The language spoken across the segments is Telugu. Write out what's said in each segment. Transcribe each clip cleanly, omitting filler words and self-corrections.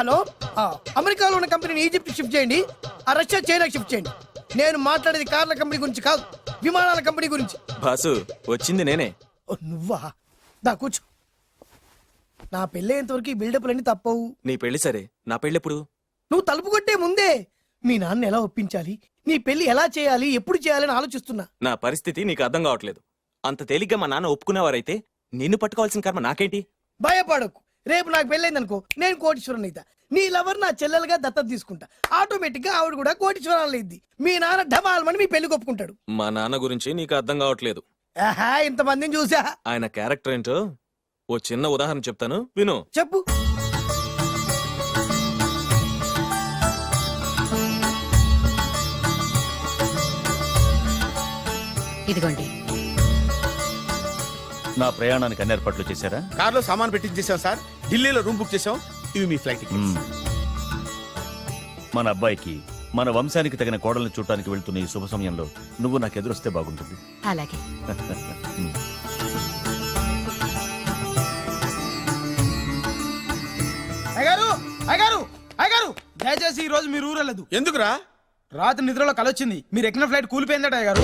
హలో, అమెరికాలో ఉన్న కంపెనీని ఈజిప్ట్ షిఫ్ట్ చేయండి, రష్యా చైనాకి షిఫ్ట్ చేయండి. నేను మాట్లాడేది కార్ల కంపెనీ గురించి కాదు, విమానాల కంపెనీ గురించి. బాసు వచ్చింది నేనే. ఓ, నువ్వా? దా కూర్చో. నా పెళ్ళేంతవరకు ఈ బిల్డప్లన్నీ తప్పవు. నీ పెళ్లి సరే, నా పెళ్ళెప్పుడు? నువ్వు తలుపు కొట్టే ముందే మీ నాన్న ఎలా ఒప్పించాలి, నీ పెళ్లి ఎలా చేయాలి, ఎప్పుడు చేయాలని ఆలోచిస్తున్నా. నా పరిస్థితి నీకు అర్థం కావట్లేదు. అంత తేలిగ్గా మా నాన్న ఒప్పుకునేవారైతే నిన్ను పట్టుకోవాల్సిన కర్మ నాకేంటి? భయపడకు, రేపు నాకు పెళ్ళైందనుకో, నేను కోటీశ్వరుని అయితా. నీ లవర్ నా చెల్లెలుగా దత్తత తీసుకుంటా. ఆటోమేటిక్ గా ఆవిడ కూడా కోటీశ్వరాలు అయింది. మీ నాన్న ఢమాల్మని మీ పెళ్లి ఒప్పుకుంటాడు. మా నాన్న గురించి నీకు అర్థం కావట్లేదు. ఆహా, ఇంతమందిని చూసా. ఆయన క్యారెక్టర్ ఏంటో ఓ చిన్న ఉదాహరణ చెప్తాను, విను. చెప్పు. ఇదిగోండి. నా ప్రయాణానికి అన్ని ఏర్పాట్లు చేశారా? కార్లో సామాన్ పెట్టించేసాం సార్, ఢిల్లీలో రూమ్ బుక్ చేసాం. ఇవి మీ ఫ్లైట్ టికెట్స్. మన అబ్బాయికి మన వంశానికి తగిన కోడల్ని చూడటానికి వెళ్తున్న ఈ శుభ సమయంలో నువ్వు నాకు ఎదురొస్తే బాగుంటుంది. అలాగే. అయ్యగారు, అయ్యగారు, అయ్యగారు, దయచేసి ఈ రోజు మీరు ఊరెళ్ళదు. ఎందుకురా? రాత్రి నిద్రలో కలొచ్చింది, మీరు ఎక్కిన ఫ్లైట్ కూలిపోయిందట అయ్యగారు.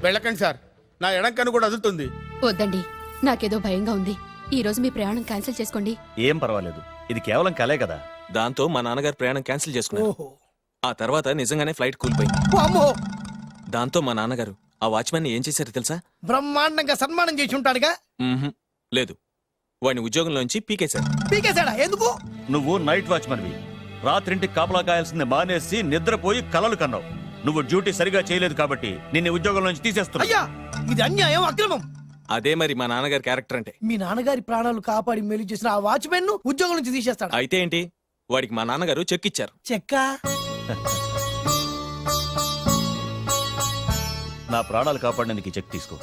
వెళ్ళకండి సార్, నా ఎడంకన్ను కూడా అదులుతుంది. వద్దండి, నాకేదో భయంగా ఉంది. ఈ రోజు మీ ప్రయాణం క్యాన్సిల్ చేసుకోండి. ఏం పర్వాలేదు, ఇది కేవలం కలే కదా. దాంతో మా నాన్నగారు ప్రయాణం క్యాన్సిల్ చేసుకున్నారు. ఓహో, ఆ తర్వాత నిజంగానే ఫ్లైట్ కూలిపోయింది. అమ్మో, దాంతో మా నాన్నగారు ఆ వాచ్మెన్ ఏం చేశారో తెలుసా? బ్రహ్మాండంగా సన్మానం చేసి ఉంటాడుగా. మ్మ్హ్. లేదు, వాడిని ఉద్యోగంలోంచి పీకేశారు. పీకేశాడా? ఎందుకు? నువ్వు నైట్ వాచ్మన్వి. రాత్రింటికి కాపలా కాయాల్సింది మానేసి నిద్రపోయి కలలు కన్నావు. నువ్వు డ్యూటీ సరిగా చేయలేదు కాబట్టి నిన్ను ఉద్యోగం నుంచి తీసేస్తున్నా. అయ్యా, ఇది అన్యాయం, అక్రమం. అదే మరి మా నాన్నగారి క్యారెక్టర్ అంటే. మీ నాన్నగారి ప్రాణాలు కాపాడి మేలు చేసిన ఆ వాచ్మెన్ ను ఉద్యోగం నుంచి తీసేస్తాడు. అయితే ఏంటి, వాడికి మా నాన్నగారు చెక్ ఇచ్చారు. చెక్క? నా ప్రాణాలు కాపాడడానికి చెక్ తీసుకో.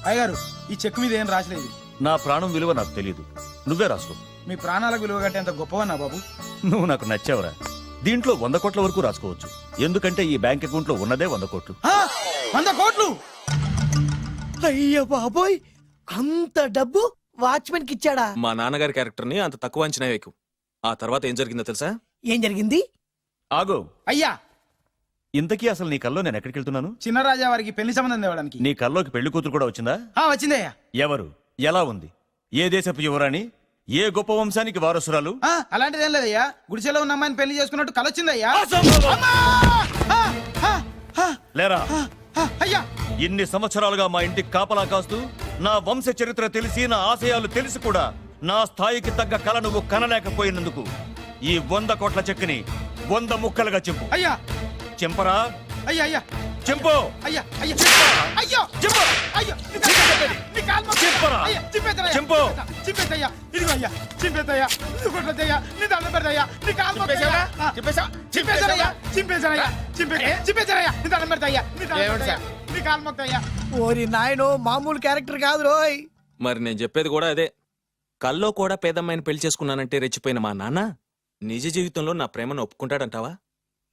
అయ్యగారు, ఈ చెక్ మీద ఏం రాసలేదు. నా ప్రాణం విలువ నాకు తెలియదు, నువ్వే రాసుకో. మీ ప్రాణాలకు విలువ కంటే అంత గొప్పవన్నా బాబు? నువ్వు నాకు నచ్చావురా. దీంట్లో 100 కోట్ల వరకు రాసుకోవచ్చు, ఎందుకంటే ఈ బ్యాంక్ అకౌంట్ లో ఉన్నదే 100 కోట్లు. 100 కోట్లు? అయ్య బాబోయ్, అంత డబ్బు వాచ్మెన్ కి ఇచ్చాడా? మా నాన్నగారి క్యారెక్టర్ ని అంత తక్కువ అంచనా వేయకు. ఆ తర్వాత ఏం జరిగిందో తెలుసా? ఏం జరిగింది? ఆగో, అయ్యా, ఇంతకీ అసలు నీ కల్లో నేను ఎక్కడికి వెళ్తున్నాను? చిన్నరాజా వారికి పెళ్లి సంబంధం తేవడానికి. నీ కల్లోకి పెళ్లి కూతురు కూడా వచ్చిందా? వచ్చిందయ్యా. ఎవరు? ఎలా ఉంది? ఏ దేశపు యువరాణి? ఏ గొప్ప వంశానికి వారసురాలు? అలాంటిదేం లేదయ్యా, గుడిసెలో ఉన్న అమ్మాయిని పెళ్లి చేసుకున్నట్టు కలొచ్చిందయ్యా. లేరా? అయ్యా, ఇన్ని సంవత్సరాలుగా మా ఇంటికి కాపలా కాస్తూ నా వంశ చరిత్ర తెలిసి నా ఆశయాలు తెలిసి కూడా నా స్థాయికి తగ్గ కళ నువ్వు కనలేకపోయినందుకు ఈ 100 కోట్ల చెక్కుని 100 ముక్కలుగా చింపు. అయ్యా, చింపరా? అయ్యా, అయ్యా, చింపు. అయ్యా, అయ్యా, అయ్యో, చింపు. అయ్యో, నీ కాలు మొక్కు. చింపరా? అయ్యా, చింపేద్దయ్యా. చింపు. చింపేద్దయ్యా. ఇదిగో అయ్యా, చింపేద్దయ్యా. ఇది కొట్టద్దయ్యా. నీ దండం పెడతయ్యా. నీ కాలు మొక్కయ్యా. చింపేశానయ్యా. చింపేశానయ్యా. చింపేశానయ్యా. నీ దండం పెడతయ్యా. నీ కాలు మొక్కయ్యా. ఓరి నాయనో, మామూలు క్యారెక్టర్ కాదు రోయ్. మరి నేను చెప్పేది కూడా అదే. కల్లో కూడా పేదమ్మాయిని పెళ్లి చేసుకున్నానంటే రెచ్చిపోయిన మా నాన్న నిజ జీవితంలో నా ప్రేమను ఒప్పుకుంటాడంటావా?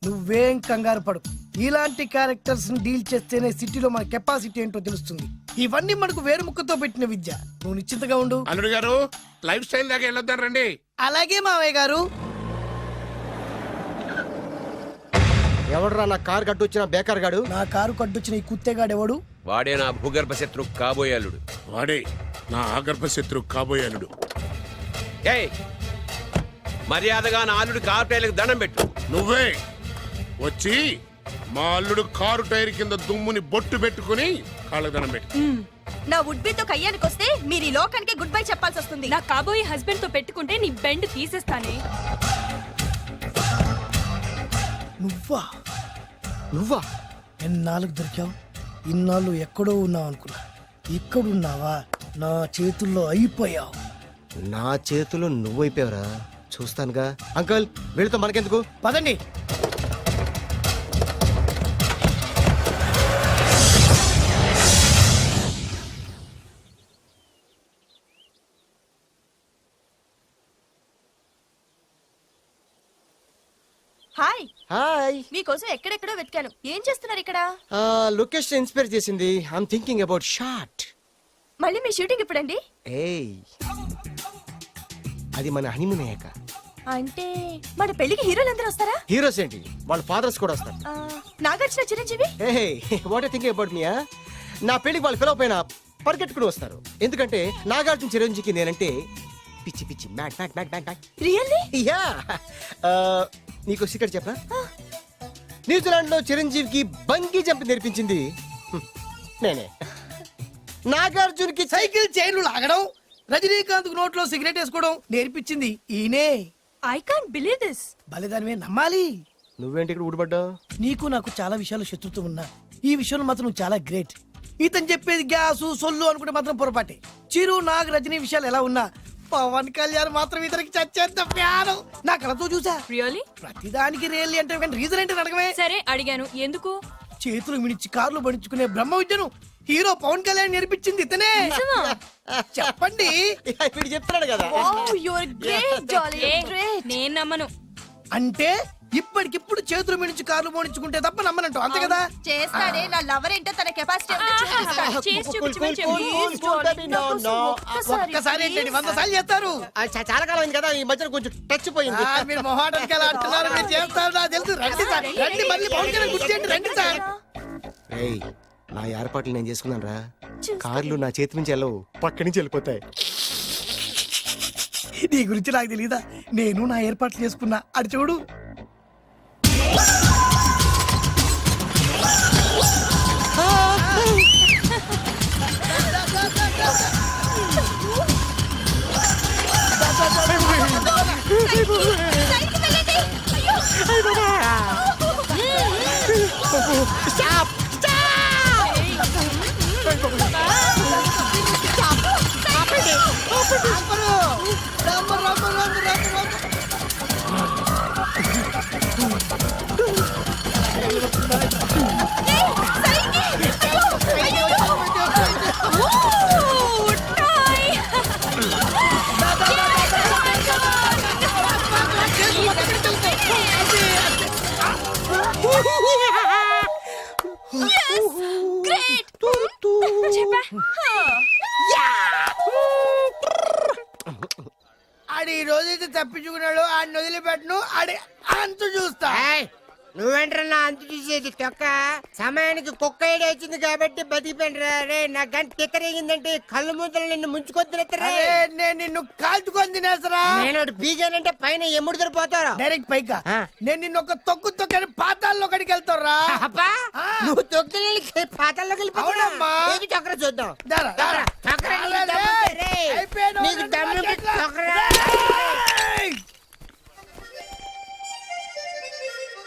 నువ్వేం కంగారు పడు, ఇలాంటి క్యారెక్టర్స్ ని డీల్ చేస్తేనే సిటీలో మన కెపాసిటీ ఏంటో తెలుస్తుంది. ఇవన్నీ మనకు వేరు ముక్కతో పెట్టిన విద్య. నువ్వు నిశ్చింతగా ఉండు. అల్లుడు గారు, లైఫ్ స్టైల్ దాకా వెళ్ళొద్దాం రండి. అలాగే మావయ్య గారు. ఎవడరా నా కారు కట్టొచ్చిన బేకార్ గాడు? నా కారు కడ్డొచ్చిన ఈ కుత్తేగాడు ఎవడు? వాడే నా భూగర్భ శత్రు కాబోయాలుడు. వాడే నా ఆగర్భ శత్రు కాబోయాలుడు. ఏయ్, మర్యాదగా నా అల్లుడు కారు టైర్లకు దండం పెట్టు. నువ్వే వచ్చి మా అల్లుడు కారు టైర్ కింద దుమ్ముని బొట్టు పెట్టుకుని కాళ్ళకు దండం పెట్టు. నా వుడ్బీతో కయ్యానికొస్తే మీరు ఈ లోకానికి గుడ్ బై చెప్పాల్సి వస్తుంది. నా కాబోయే హస్బెండ్ తో పెట్టుకుంటే నీ బెండ్ తీసేస్తానే. నువ్వా ఎన్నాళ్ళకు దొరికావు? ఇన్నాళ్ళు ఎక్కడో ఉన్నావు అనుకున్నా, ఇక్కడున్నావా? నా చేతుల్లో అయిపోయావు. నా చేతిలో నువ్వైపోయావరా? చూస్తానుగా. అంకుల్, వీళ్ళతో మనకెందుకు? పదండి. హాయ్. హాయ్. మీకోసం ఎక్కడెక్కడో వెతికాను. ఏం చేస్తున్నారు ఇక్కడ? లొకేషన్ ఇన్స్పైర్ చేసింది. I'm thinking about short. మళ్ళీ మీ షూటింగ్ ఎప్పుడండి? ఏయ్, అది మన హనీమూన్ అయ్యాక. అంటే మన పెళ్లికి హీరోలందరూ వస్తారా? హీరోస్ ఏంటి, వాళ్ళ ఫాదర్స్ కూడా వస్తారు. ఆ, Nagarjuna Chiranjeevi. Hey what thinking about మీయా? నా పెళ్లికి వాళ్ళు పిలవపోయినా పరిగెట్టుకుని వస్తారు. ఎందుకంటే నాగార్జున చిరంజీవికి నేనంటే పిచ్చి పిచ్చి mad mad mad mad mad. Really? Yeah. నీకు సీక్రెట్ చెప్పనా? న్యూజిలాండ్ లో చిరంజీవికి బంగీ జంప్ నేర్పించింది నేనే. నాగార్జున్కి సైకిల్ చైన్లు లాగడం, రజనీకాంత్ నోట్లో సిగరెట్ వేసుకోవడం నేర్పించింది ఈయనే. I can't believe this. బలిదానమే నమ్మాలి. నువ్వేంటి ఇక్కడ ఊడిపడ్డావు? నీకు నాకు చాలా విషయాలు శత్రుత్వం ఉన్నా ఈ విషయంలో మాత్రం నువ్వు చాలా గ్రేట్. ఇతను చెప్పేది గ్యాసు సొల్లు అనుకుంటే మాత్రం పొరపాటే. చిరు నాగ్ రజనీ విషయాలు ఎలా ఉన్నా పవన్ కళ్యాణ్ మాత్రం ఇతనికి చచ్చేంత ప్యాను నా కళతో చూసా. రియల్లీ? ప్రతిదానికి రియల్లీ అంటే కానీ రీజన్ ఏంటి అడగమే. సరే అడిగాను, ఎందుకు? చేతులు మిడిచి కార్లు పడించుకునే బ్రహ్మ విద్యను హీరో పవన్ కళ్యాణ్ నేర్పించింది ఇతనే. చెప్పండి. ఇప్పుడు చెప్తున్నాడు కదా. నేను నమ్మను. అంటే ఇప్పటికిప్పుడు చేతులు మిడిచి కార్లు పోనించుకుంటే తప్ప నమ్మనంటూ అంతే కదా. చేస్తాడే, నా లవర్ ఏంటో తన కెపాసిటీ ఒక్కసారి ఏంటండి 100 సార్లు చేస్తారు. చాలా కాలం అయింది కదా, ఈ మధ్యన కొంచెం టచ్ పోయింది. మీరు మొహాటానికి ఎలా అంటున్నారు, మీరు చేస్తారు నాకు తెలుసు. రండి సార్, రండి, మళ్ళీ పవన్ కళ్యాణ్ గుర్తు చేయండి, రండి సార్. ఏయ్, నా ఏర్పాట్లు నేను చేసుకున్నాను రా. కార్లు నా చేతి నుంచి వెళ్ళవు, పక్క నుంచి వెళ్ళిపోతాయి. నీ గురించి నాకు తెలియదా? నేను నా ఏర్పాట్లు చేసుకున్నా, అటు చూడు. ఆడి ఈ రోజైతే తప్పించుకున్నాడు, ఆడిని వదిలిపెట్టను, ఆడి అంత చూస్తా. నువ్వేంట్రన్నా అంత చూసేది తొక్క? సమయానికి కుక్క ఏడు వచ్చింది కాబట్టి బతికిపోయినరా రే. నా గంట తిక్కరేగిందంటే కళ్ళు ముద్దలు నిన్ను ముంచుకొద్దురెత్తరా. నేను నిన్ను కాల్చుకొని తినేసరా. నేను బీగానంటే పైన ఎముడు దొరిపోతారా డైరెక్ట్ పైకా. నేను నిన్ను ఒక తొక్కు తొక్కని పాతాల్లో కడికి వెళ్తారా. నువ్వు తొక్కి పాతాల్లోకి వెళ్ళిపోతావు. చక్ర చూద్దాం. దారా, దారా. నీకు దమ్ము తొక్కరా.